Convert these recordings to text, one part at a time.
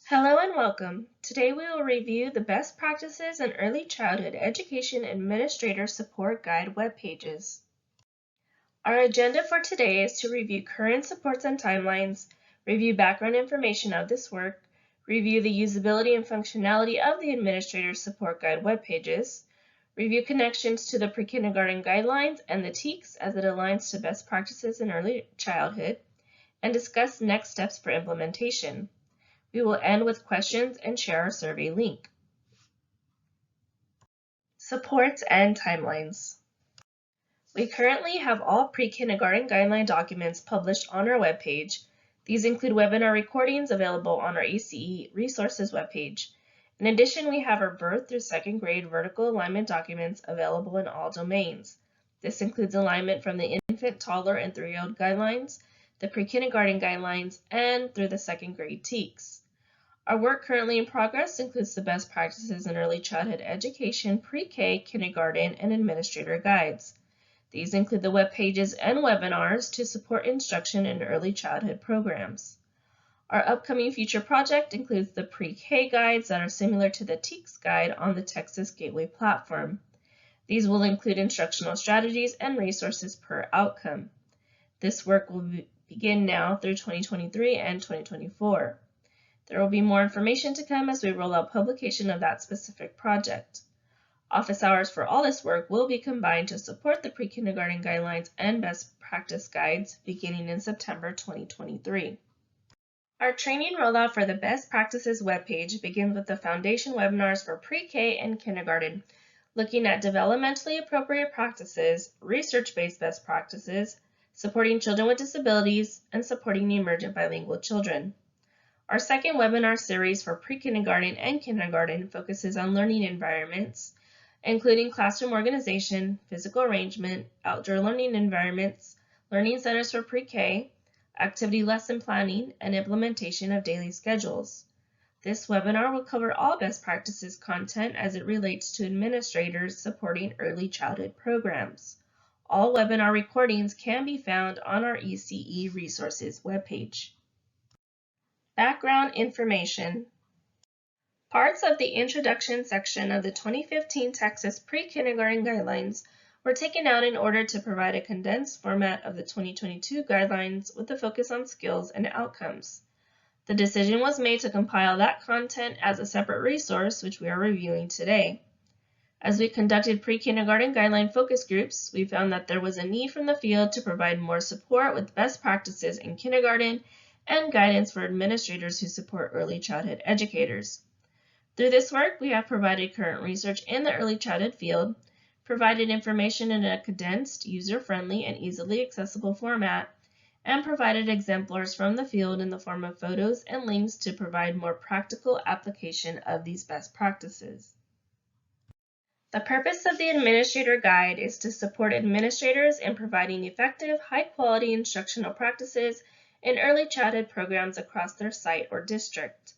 Hello and welcome. Today we will review the Best Practices in Early Childhood Education Administrator Support Guide web pages. Our agenda for today is to review current supports and timelines, review background information of this work, review the usability and functionality of the Administrator Support Guide web pages, review connections to the pre-kindergarten guidelines and the TEKS as it aligns to best practices in early childhood, and discuss next steps for implementation. We will end with questions and share our survey link. Supports and timelines. We currently have all pre-kindergarten guideline documents published on our webpage. These include webinar recordings available on our ACE resources webpage. In addition, we have our birth through second grade vertical alignment documents available in all domains. This includes alignment from the infant, toddler, and 3-year-old guidelines, the pre-kindergarten guidelines, and through the second grade TEKS. Our work currently in progress includes the best practices in early childhood education, pre-K, kindergarten, and administrator guides. These include the web pages and webinars to support instruction in early childhood programs. Our upcoming future project includes the pre-K guides that are similar to the TEKS guide on the Texas Gateway platform. These will include instructional strategies and resources per outcome. This work will begin now through 2023 and 2024. There will be more information to come as we roll out publication of that specific project. Office hours for all this work will be combined to support the pre-kindergarten guidelines and best practice guides beginning in September 2023. Our training rollout for the Best Practices webpage begins with the foundation webinars for pre-K and kindergarten, looking at developmentally appropriate practices, research-based best practices, supporting children with disabilities, and supporting emergent bilingual children. Our second webinar series for pre-kindergarten and kindergarten focuses on learning environments, including classroom organization, physical arrangement, outdoor learning environments, learning centers for pre-K, activity lesson planning, and implementation of daily schedules. This webinar will cover all best practices content as it relates to administrators supporting early childhood programs. All webinar recordings can be found on our ECE resources webpage. Background information. Parts of the introduction section of the 2015 Texas Pre-Kindergarten Guidelines were taken out in order to provide a condensed format of the 2022 guidelines with a focus on skills and outcomes. The decision was made to compile that content as a separate resource, which we are reviewing today. As we conducted pre-kindergarten guideline focus groups, we found that there was a need from the field to provide more support with best practices in kindergarten and guidance for administrators who support early childhood educators. Through this work, we have provided current research in the early childhood field, provided information in a condensed, user-friendly, and easily accessible format, and provided exemplars from the field in the form of photos and links to provide more practical application of these best practices. The purpose of the Administrator Guide is to support administrators in providing effective, high-quality instructional practices in early childhood programs across their site or district.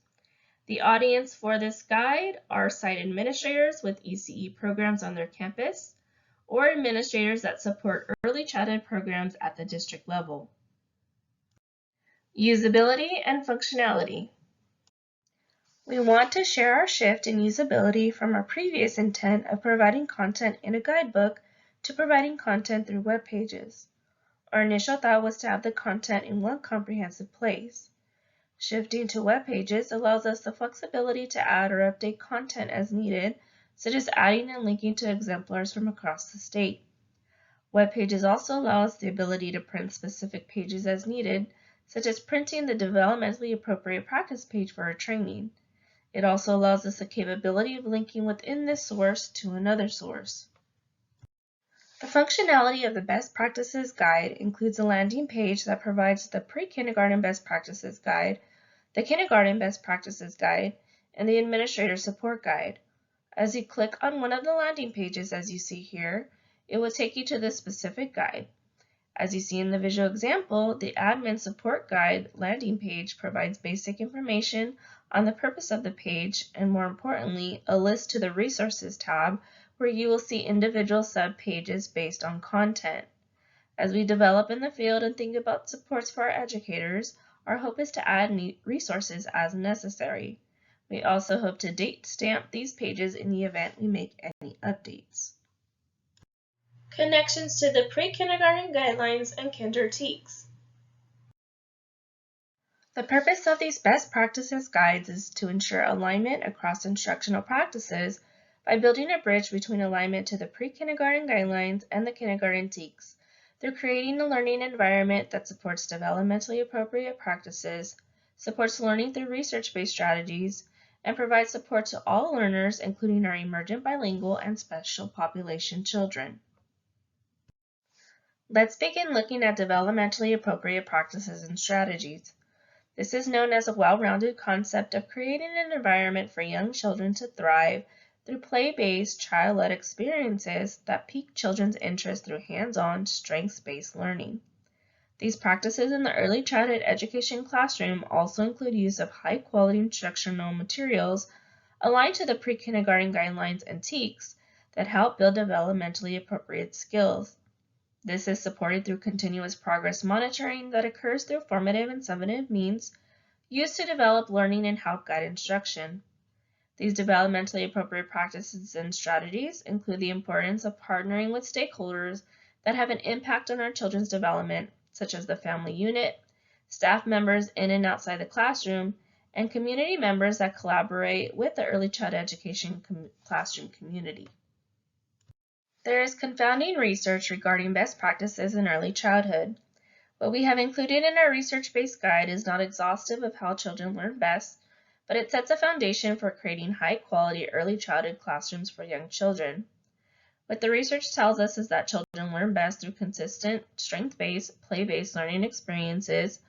The audience for this guide are site administrators with ECE programs on their campus, or administrators that support early childhood programs at the district level. Usability and functionality. We want to share our shift in usability from our previous intent of providing content in a guidebook to providing content through web pages. Our initial thought was to have the content in one comprehensive place. Shifting to web pages allows us the flexibility to add or update content as needed, such as adding and linking to exemplars from across the state. Web pages also allow us the ability to print specific pages as needed, such as printing the developmentally appropriate practice page for our training. It also allows us the capability of linking within this source to another source. The functionality of the Best Practices Guide includes a landing page that provides the Pre-Kindergarten Best Practices Guide, the Kindergarten Best Practices Guide, and the Administrator Support Guide. As you click on one of the landing pages, as you see here, it will take you to the specific guide. As you see in the visual example, the Admin Support Guide landing page provides basic information on the purpose of the page and, more importantly, a list to the Resources tab where you will see individual sub-pages based on content. As we develop in the field and think about supports for our educators, Our hope is to add new resources as necessary. We also hope to date stamp these pages in the event we make any updates. Connections to the pre-kindergarten guidelines and kinder TEKS. The purpose of these best practices guides is to ensure alignment across instructional practices by building a bridge between alignment to the pre-kindergarten guidelines and the kindergarten TEKS through creating a learning environment that supports developmentally appropriate practices, supports learning through research-based strategies, and provides support to all learners, including our emergent bilingual and special population children. Let's begin looking at developmentally appropriate practices and strategies. This is known as a well-rounded concept of creating an environment for young children to thrive through play-based, child-led experiences that pique children's interest through hands-on, strengths-based learning. These practices in the early childhood education classroom also include use of high-quality instructional materials aligned to the pre-kindergarten guidelines and TEKS that help build developmentally appropriate skills. This is supported through continuous progress monitoring that occurs through formative and summative means used to develop learning and help guide instruction. These developmentally appropriate practices and strategies include the importance of partnering with stakeholders that have an impact on our children's development, such as the family unit, staff members in and outside the classroom, and community members that collaborate with the early childhood education classroom community. There is confounding research regarding best practices in early childhood. What we have included in our research-based guide is not exhaustive of how children learn best, but it sets a foundation for creating high-quality early childhood classrooms for young children. What the research tells us is that children learn best through consistent, strength-based, play-based learning experiences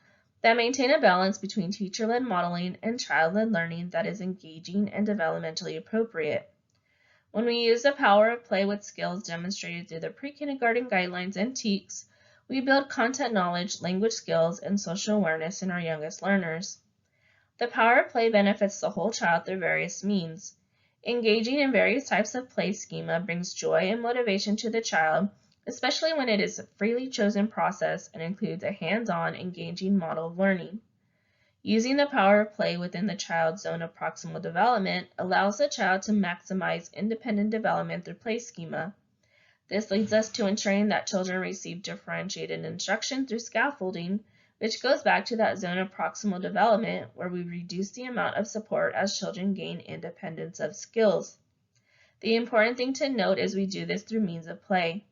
that maintain a balance between teacher-led modeling and child-led learning that is engaging and developmentally appropriate. When we use the power of play with skills demonstrated through the pre-kindergarten guidelines and TEKS, we build content knowledge, language skills, and social awareness in our youngest learners. The power of play benefits the whole child through various means. Engaging in various types of play schema brings joy and motivation to the child, especially when it is a freely chosen process and includes a hands-on, engaging model of learning. Using the power of play within the child's zone of proximal development allows the child to maximize independent development through play schema. This leads us to ensuring that children receive differentiated instruction through scaffolding, which goes back to that zone of proximal development where we reduce the amount of support as children gain independence of skills. The important thing to note is we do this through means of play.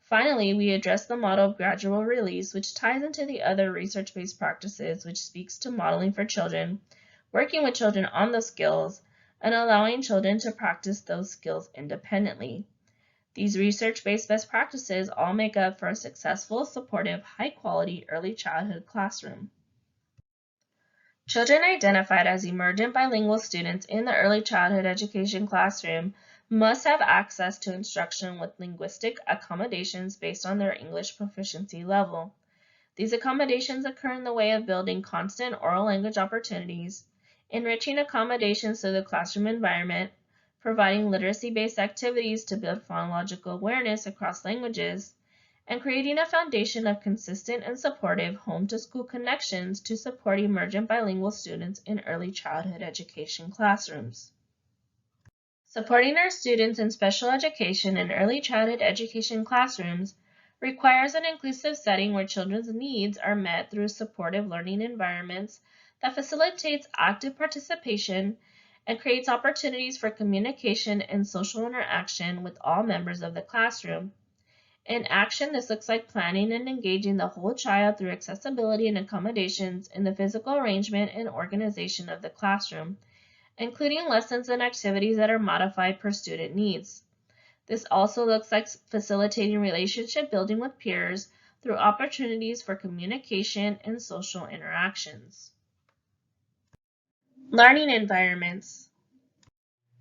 Finally, we address the model of gradual release, which ties into the other research-based practices, which speaks to modeling for children, working with children on those skills, and allowing children to practice those skills independently. These research-based best practices all make up for a successful, supportive, high-quality early childhood classroom. Children identified as emergent bilingual students in the early childhood education classroom must have access to instruction with linguistic accommodations based on their English proficiency level. These accommodations occur in the way of building constant oral language opportunities, enriching accommodations to the classroom environment, providing literacy-based activities to build phonological awareness across languages, and creating a foundation of consistent and supportive home-to-school connections to support emergent bilingual students in early childhood education classrooms. Supporting our students in special education and early childhood education classrooms requires an inclusive setting where children's needs are met through supportive learning environments that facilitates active participation and creates opportunities for communication and social interaction with all members of the classroom. In action, this looks like planning and engaging the whole child through accessibility and accommodations in the physical arrangement and organization of the classroom, including lessons and activities that are modified per student needs. This also looks like facilitating relationship building with peers through opportunities for communication and social interactions. Learning environments.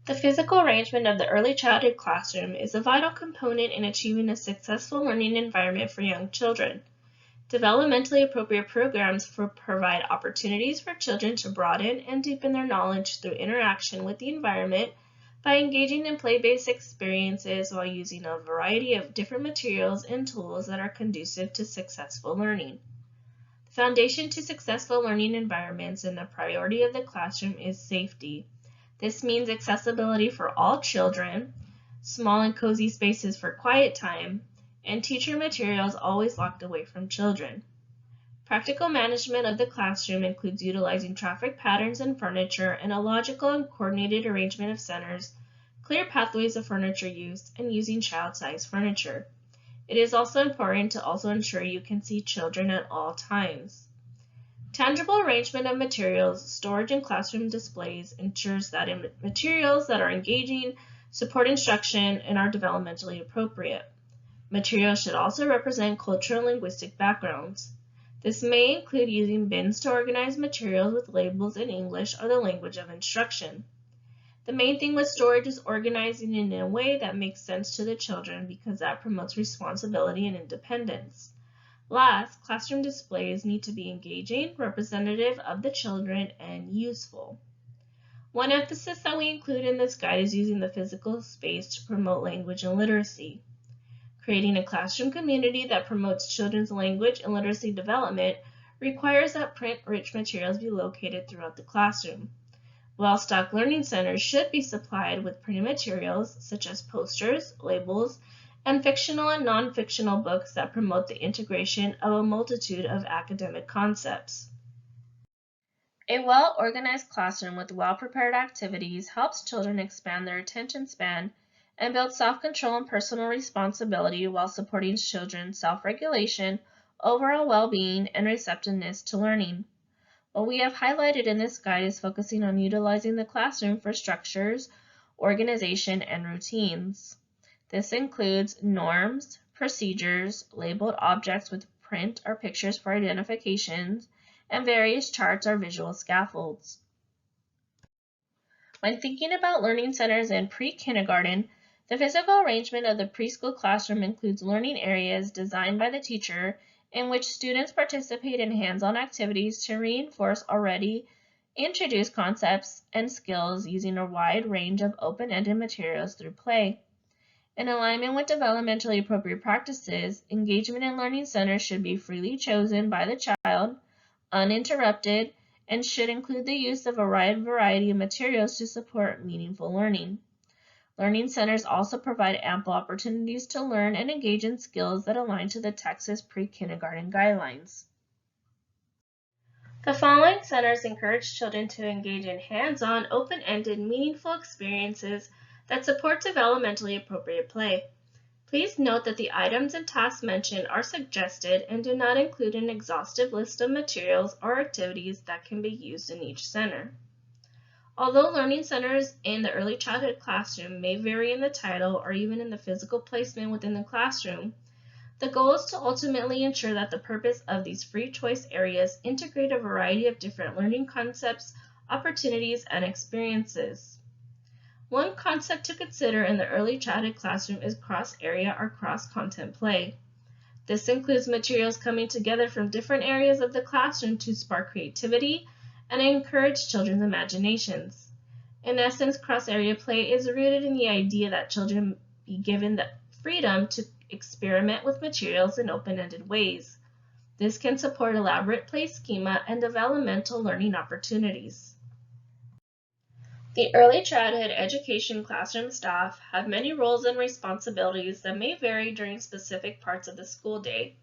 The physical arrangement of the early childhood classroom is a vital component in achieving a successful learning environment for young children. Developmentally appropriate programs provide opportunities for children to broaden and deepen their knowledge through interaction with the environment by engaging in play-based experiences while using a variety of different materials and tools that are conducive to successful learning. Foundation to successful learning environments and the priority of the classroom is safety. This means accessibility for all children, small and cozy spaces for quiet time, and teacher materials always locked away from children. Practical management of the classroom includes utilizing traffic patterns and furniture and a logical and coordinated arrangement of centers, clear pathways of furniture use, and using child-sized furniture. It is also important to also ensure you can see children at all times. Tangible arrangement of materials, storage, and classroom displays ensures that materials that are engaging, support instruction, and are developmentally appropriate. Materials should also represent cultural and linguistic backgrounds. This may include using bins to organize materials with labels in English or the language of instruction. The main thing with storage is organizing it in a way that makes sense to the children because that promotes responsibility and independence. Last, classroom displays need to be engaging, representative of the children, and useful. One emphasis that we include in this guide is using the physical space to promote language and literacy. Creating a classroom community that promotes children's language and literacy development requires that print-rich materials be located throughout the classroom. Well-stocked learning centers should be supplied with printed materials such as posters, labels, and fictional and non-fictional books that promote the integration of a multitude of academic concepts. A well-organized classroom with well-prepared activities helps children expand their attention span and build self-control and personal responsibility while supporting children's self-regulation, overall well-being, and receptiveness to learning. What we have highlighted in this guide is focusing on utilizing the classroom for structures, organization, and routines. This includes norms, procedures, labeled objects with print or pictures for identifications, and various charts or visual scaffolds. When thinking about learning centers in pre-kindergarten, the physical arrangement of the preschool classroom includes learning areas designed by the teacher in which students participate in hands-on activities to reinforce already introduced concepts and skills using a wide range of open-ended materials through play. In alignment with developmentally appropriate practices, engagement in learning centers should be freely chosen by the child, uninterrupted, and should include the use of a wide variety of materials to support meaningful learning. Learning centers also provide ample opportunities to learn and engage in skills that align to the Texas pre-kindergarten guidelines. The following centers encourage children to engage in hands-on, open-ended, meaningful experiences that support developmentally appropriate play. Please note that the items and tasks mentioned are suggested and do not include an exhaustive list of materials or activities that can be used in each center. Although learning centers in the early childhood classroom may vary in the title or even in the physical placement within the classroom, the goal is to ultimately ensure that the purpose of these free choice areas integrate a variety of different learning concepts, opportunities, and experiences. One concept to consider in the early childhood classroom is cross-area or cross-content play. This includes materials coming together from different areas of the classroom to spark creativity and encourage children's imaginations. In essence, cross-area play is rooted in the idea that children be given the freedom to experiment with materials in open-ended ways. This can support elaborate play schema and developmental learning opportunities. The early childhood education classroom staff have many roles and responsibilities that may vary during specific parts of the school day.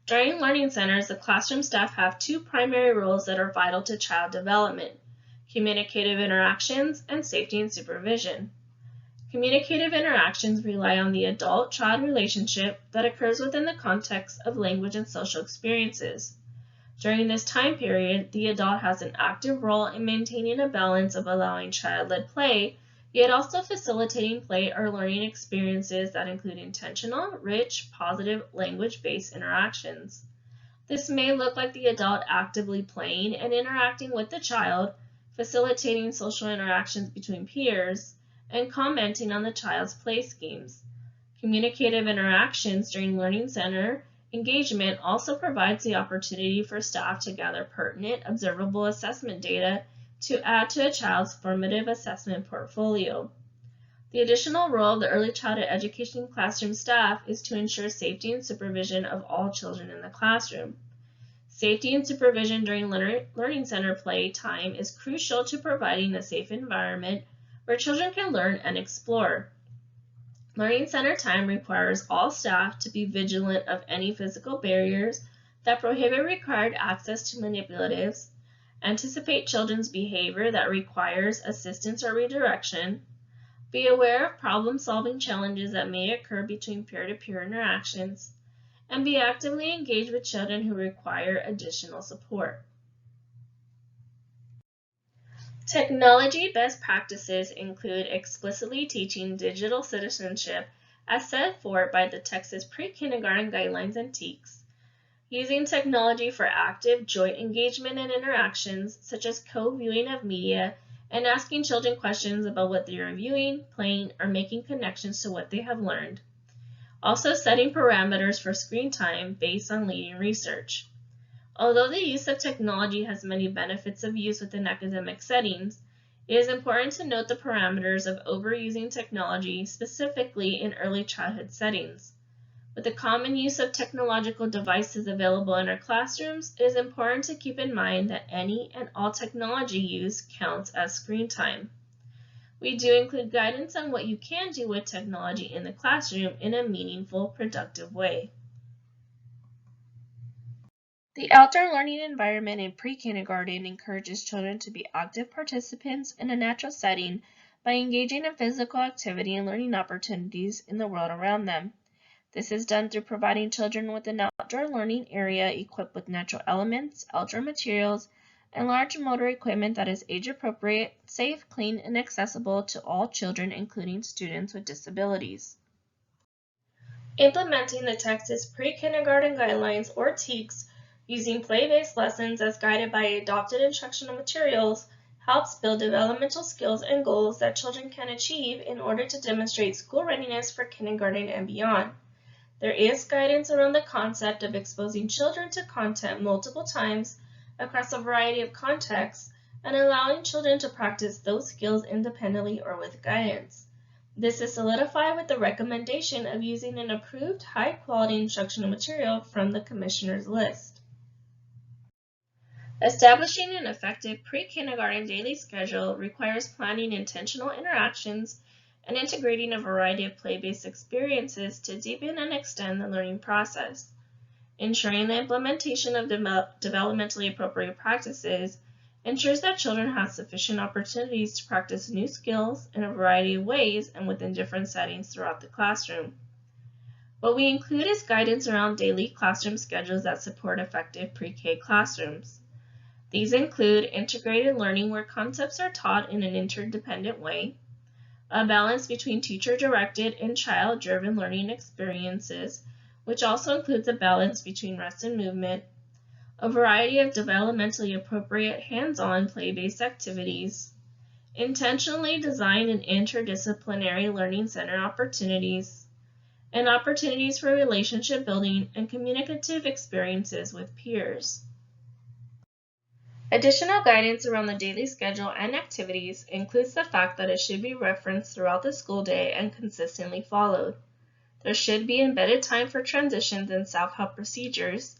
During learning centers, the classroom staff have two primary roles that are vital to child development: communicative interactions and safety and supervision. Communicative interactions rely on the adult-child relationship that occurs within the context of language and social experiences. During this time period, the adult has an active role in maintaining a balance of allowing child-led play, yet also facilitating play or learning experiences that include intentional, rich, positive, language-based interactions. This may look like the adult actively playing and interacting with the child, facilitating social interactions between peers, and commenting on the child's play schemes. Communicative interactions during learning center engagement also provides the opportunity for staff to gather pertinent, observable assessment data to add to a child's formative assessment portfolio. The additional role of the early childhood education classroom staff is to ensure safety and supervision of all children in the classroom. Safety and supervision during Learning Center play time is crucial to providing a safe environment where children can learn and explore. Learning Center time requires all staff to be vigilant of any physical barriers that prohibit required access to manipulatives, anticipate children's behavior that requires assistance or redirection, be aware of problem-solving challenges that may occur between peer-to-peer interactions, and be actively engaged with children who require additional support. Technology best practices include explicitly teaching digital citizenship as set forth by the Texas Pre-Kindergarten Guidelines and TEKS, using technology for active joint engagement and interactions, such as co-viewing of media and asking children questions about what they are viewing, playing, or making connections to what they have learned. Also setting parameters for screen time based on leading research. Although the use of technology has many benefits of use within academic settings, it is important to note the parameters of overusing technology, specifically in early childhood settings. With the common use of technological devices available in our classrooms, it is important to keep in mind that any and all technology use counts as screen time. We do include guidance on what you can do with technology in the classroom in a meaningful, productive way. The outdoor learning environment in pre-kindergarten encourages children to be active participants in a natural setting by engaging in physical activity and learning opportunities in the world around them. This is done through providing children with an outdoor learning area equipped with natural elements, outdoor materials, and large motor equipment that is age-appropriate, safe, clean, and accessible to all children, including students with disabilities. Implementing the Texas Pre-Kindergarten Guidelines, or TEKS, using play-based lessons as guided by adopted instructional materials helps build developmental skills and goals that children can achieve in order to demonstrate school readiness for kindergarten and beyond. There is guidance around the concept of exposing children to content multiple times across a variety of contexts and allowing children to practice those skills independently or with guidance. This is solidified with the recommendation of using an approved high-quality instructional material from the Commissioner's list. Establishing an effective pre-kindergarten daily schedule requires planning intentional interactions and integrating a variety of play-based experiences to deepen and extend the learning process. Ensuring the implementation of developmentally appropriate practices ensures that children have sufficient opportunities to practice new skills in a variety of ways and within different settings throughout the classroom. What we include is guidance around daily classroom schedules that support effective pre-K classrooms. These include integrated learning where concepts are taught in an interdependent way, a balance between teacher-directed and child-driven learning experiences, which also includes a balance between rest and movement, a variety of developmentally appropriate hands-on play-based activities, intentionally designed and interdisciplinary learning center opportunities, and opportunities for relationship building and communicative experiences with peers. Additional guidance around the daily schedule and activities includes the fact that it should be referenced throughout the school day and consistently followed. There should be embedded time for transitions and self-help procedures,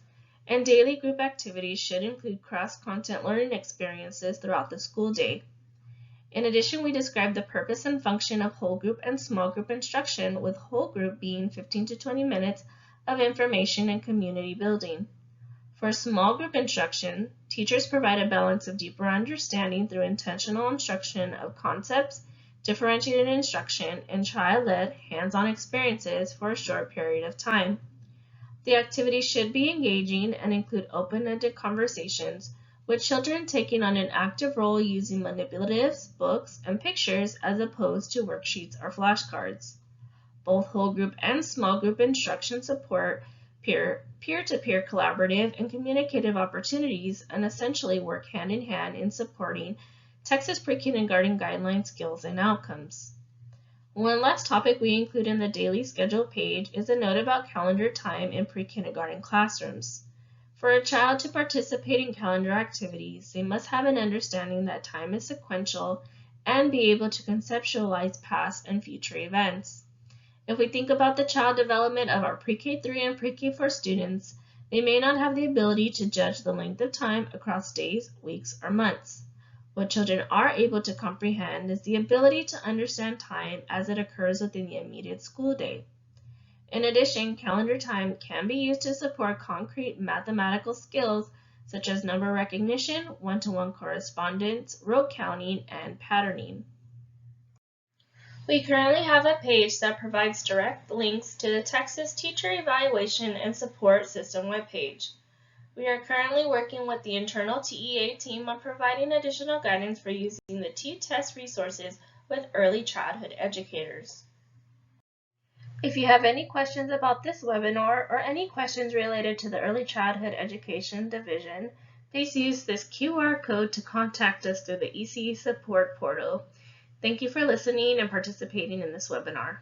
and daily group activities should include cross-content learning experiences throughout the school day. In addition, we describe the purpose and function of whole group and small group instruction, with whole group being 15 to 20 minutes of information and community building. For small group instruction, teachers provide a balance of deeper understanding through intentional instruction of concepts, differentiated instruction, and child-led, hands-on experiences for a short period of time. The activity should be engaging and include open-ended conversations, with children taking on an active role using manipulatives, books, and pictures as opposed to worksheets or flashcards. Both whole group and small group instruction support peer-to-peer collaborative and communicative opportunities and essentially work hand in hand in supporting Texas Pre-Kindergarten Guideline skills and outcomes. One last topic we include in the daily schedule page is a note about calendar time in pre-kindergarten classrooms. For a child to participate in calendar activities, they must have an understanding that time is sequential and be able to conceptualize past and future events. If we think about the child development of our pre-K3 and pre-K4 students, They may not have the ability to judge the length of time across days, weeks, or months. What children are able to comprehend is the ability to understand time as it occurs within the immediate school day. In addition, calendar time can be used to support concrete mathematical skills such as number recognition, one-to-one correspondence, row counting, and patterning. We currently have a page that provides direct links to the Texas Teacher Evaluation and Support System webpage. We are currently working with the internal TEA team on providing additional guidance for using the T-test resources with early childhood educators. If you have any questions about this webinar or any questions related to the Early Childhood Education Division, please use this QR code to contact us through the ECE support portal. Thank you for listening and participating in this webinar.